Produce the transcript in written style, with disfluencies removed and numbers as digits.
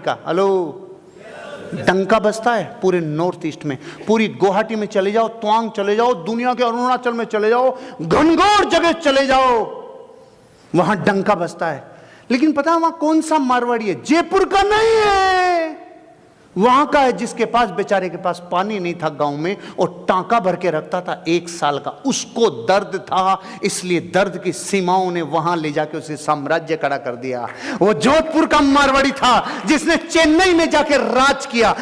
का। हेलो, डंका बजता है पूरे नॉर्थ ईस्ट में। पूरी गुवाहाटी में चले जाओ, तवांग चले जाओ, दुनिया के अरुणाचल में चले जाओ, घनघोर जगह चले जाओ, वहां डंका बजता है। लेकिन पता है वहां कौन सा मारवाड़ी है? जयपुर का नहीं है, वहां का है जिसके पास, बेचारे के पास पानी नहीं था गांव में, और टांका भर के रखता था 1 साल का। उसको दर्द था, इसलिए दर्द की सीमाओं ने वहां ले जाके उसे साम्राज्य खड़ा कर दिया। वो जोधपुर का मारवाड़ी था जिसने चेन्नई में जाके राज किया।